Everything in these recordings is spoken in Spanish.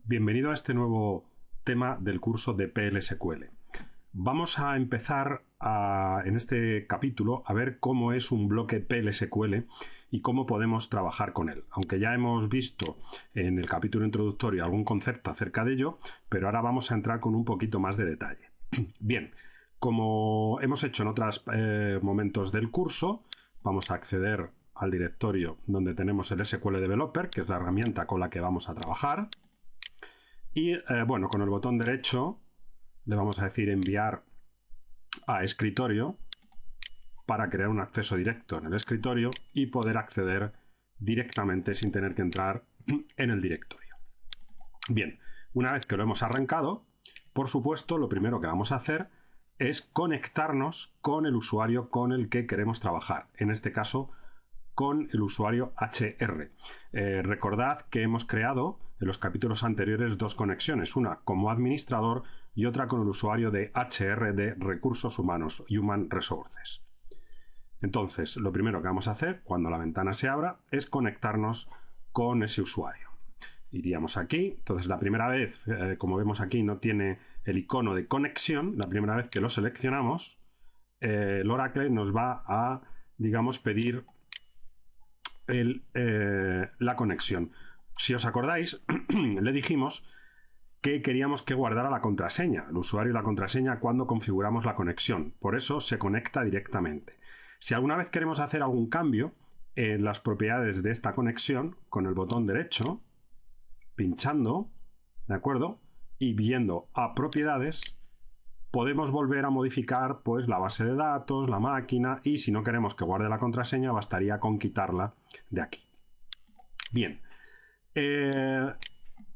Bienvenido a este nuevo tema del curso de PLSQL. Vamos a empezar en este capítulo a ver cómo es un bloque PLSQL y cómo podemos trabajar con él. Aunque ya hemos visto en el capítulo introductorio algún concepto acerca de ello, pero ahora vamos a entrar con un poquito más de detalle. Bien, como hemos hecho en otros momentos del curso, vamos a acceder al directorio donde tenemos el SQL Developer, que es la herramienta con la que vamos a trabajar. Y bueno, con el botón derecho le vamos a decir enviar a escritorio para crear un acceso directo en el escritorio y poder acceder directamente sin tener que entrar en el directorio. Bien, una vez que lo hemos arrancado, por supuesto, lo primero que vamos a hacer es conectarnos con el usuario con el que queremos trabajar. En este caso, con el usuario HR. Recordad que hemos creado en los capítulos anteriores dos conexiones, una como administrador y otra con el usuario de HR de recursos humanos, Human Resources. Entonces, lo primero que vamos a hacer cuando la ventana se abra es conectarnos con ese usuario. Iríamos aquí, entonces la primera vez, como vemos aquí, no tiene el icono de conexión. La primera vez que lo seleccionamos, el Oracle nos va a, digamos, pedir la conexión. Si os acordáis, le dijimos que queríamos que guardara la contraseña, el usuario y la contraseña cuando configuramos la conexión. Por eso se conecta directamente. Si alguna vez queremos hacer algún cambio en las propiedades de esta conexión, con el botón derecho, pinchando, ¿de acuerdo? Y viendo a propiedades, podemos volver a modificar pues la base de datos, la máquina, y si no queremos que guarde la contraseña, bastaría con quitarla de aquí. Bien,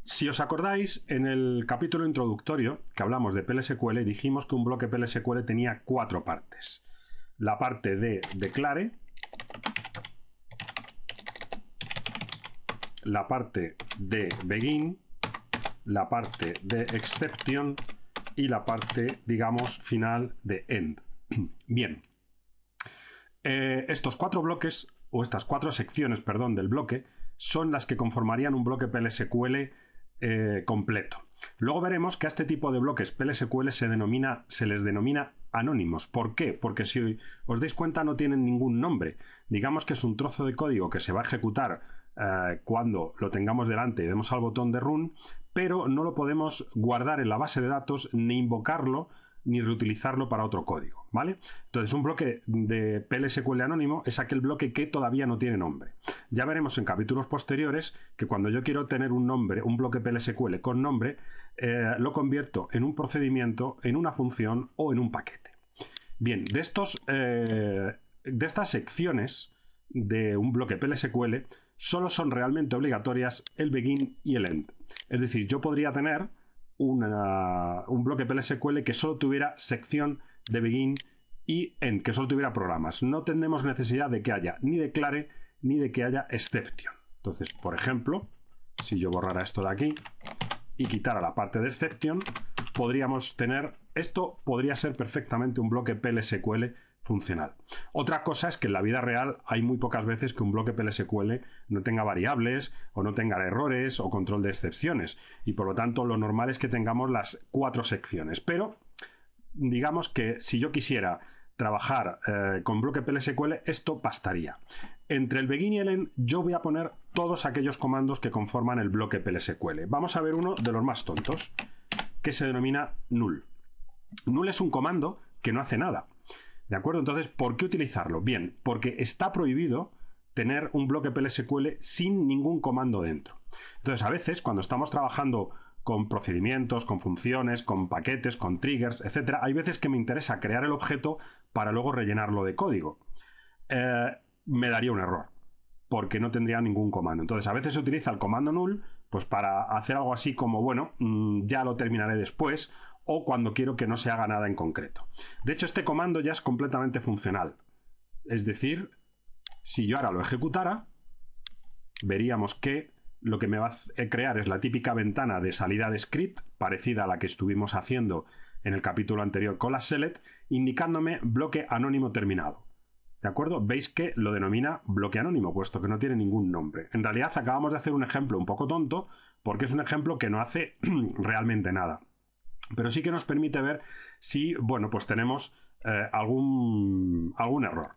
si os acordáis, en el capítulo introductorio que hablamos de PLSQL, dijimos que un bloque PLSQL tenía 4 partes. La parte de declare, la parte de begin, la parte de exception y la parte, digamos, final de end. Bien, estos 4 bloques, o estas 4 secciones, perdón, del bloque, son las que conformarían un bloque PLSQL completo. Luego veremos que a este tipo de bloques PLSQL se les denomina anónimos. ¿Por qué? Porque si os dais cuenta no tienen ningún nombre. Digamos que es un trozo de código que se va a ejecutar cuando lo tengamos delante y demos al botón de run, pero no lo podemos guardar en la base de datos, ni invocarlo, ni reutilizarlo para otro código, ¿vale? Entonces, un bloque de PLSQL anónimo es aquel bloque que todavía no tiene nombre. Ya veremos en capítulos posteriores que cuando yo quiero tener un nombre, un bloque PLSQL con nombre, lo convierto en un procedimiento, en una función o en un paquete. Bien, de estas secciones de un bloque PLSQL solo son realmente obligatorias el begin y el end. Es decir, yo podría tener un bloque PLSQL que solo tuviera sección de begin y end, que solo tuviera programas. No tenemos necesidad de que haya ni declare ni de que haya exception. Entonces, por ejemplo, si yo borrara esto de aquí y quitara la parte de exception, podríamos tener, esto podría ser perfectamente un bloque PLSQL funcional. Otra cosa es que en la vida real hay muy pocas veces que un bloque PLSQL no tenga variables o no tenga errores o control de excepciones, y por lo tanto lo normal es que tengamos las 4 secciones, pero digamos que si yo quisiera trabajar con bloque PLSQL, esto bastaría. Entre el begin y el end yo voy a poner todos aquellos comandos que conforman el bloque PLSQL. Vamos a ver uno de los más tontos, que se denomina null. Null es un comando que no hace nada. ¿De acuerdo? Entonces, ¿por qué utilizarlo? Bien, porque está prohibido tener un bloque PLSQL sin ningún comando dentro. Entonces, a veces, cuando estamos trabajando con procedimientos, con funciones, con paquetes, con triggers, etc., hay veces que me interesa crear el objeto para luego rellenarlo de código. Me daría un error, porque no tendría ningún comando. Entonces, a veces se utiliza el comando null pues para hacer algo así como, bueno, ya lo terminaré después, o cuando quiero que no se haga nada en concreto. De hecho, este comando ya es completamente funcional. Es decir, si yo ahora lo ejecutara, veríamos que lo que me va a crear es la típica ventana de salida de script, parecida a la que estuvimos haciendo en el capítulo anterior con la select, indicándome bloque anónimo terminado. ¿De acuerdo? Veis que lo denomina bloque anónimo, puesto que no tiene ningún nombre. En realidad acabamos de hacer un ejemplo un poco tonto, porque es un ejemplo que no hace realmente nada. Pero sí que nos permite ver si, bueno, pues tenemos algún error.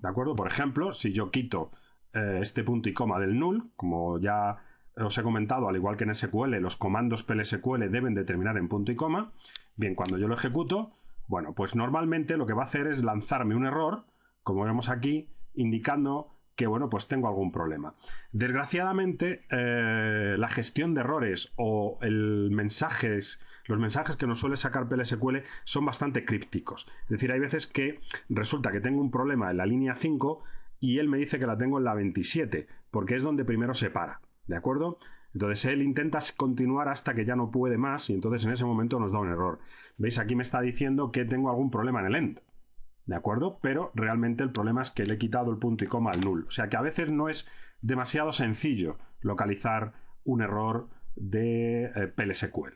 ¿De acuerdo? Por ejemplo, si yo quito este punto y coma del null, como ya os he comentado, al igual que en SQL, los comandos PLSQL deben de terminar en punto y coma. Bien, cuando yo lo ejecuto, bueno, pues normalmente lo que va a hacer es lanzarme un error, como vemos aquí, indicando que, bueno, pues tengo algún problema. Desgraciadamente, la gestión de errores o los mensajes que nos suele sacar PLSQL son bastante crípticos. Es decir, hay veces que resulta que tengo un problema en la línea 5 y él me dice que la tengo en la 27, porque es donde primero se para, ¿de acuerdo? Entonces él intenta continuar hasta que ya no puede más y entonces en ese momento nos da un error. ¿Veis? Aquí me está diciendo que tengo algún problema en el end. ¿De acuerdo? Pero realmente el problema es que le he quitado el punto y coma al null. O sea que a veces no es demasiado sencillo localizar un error de PLSQL.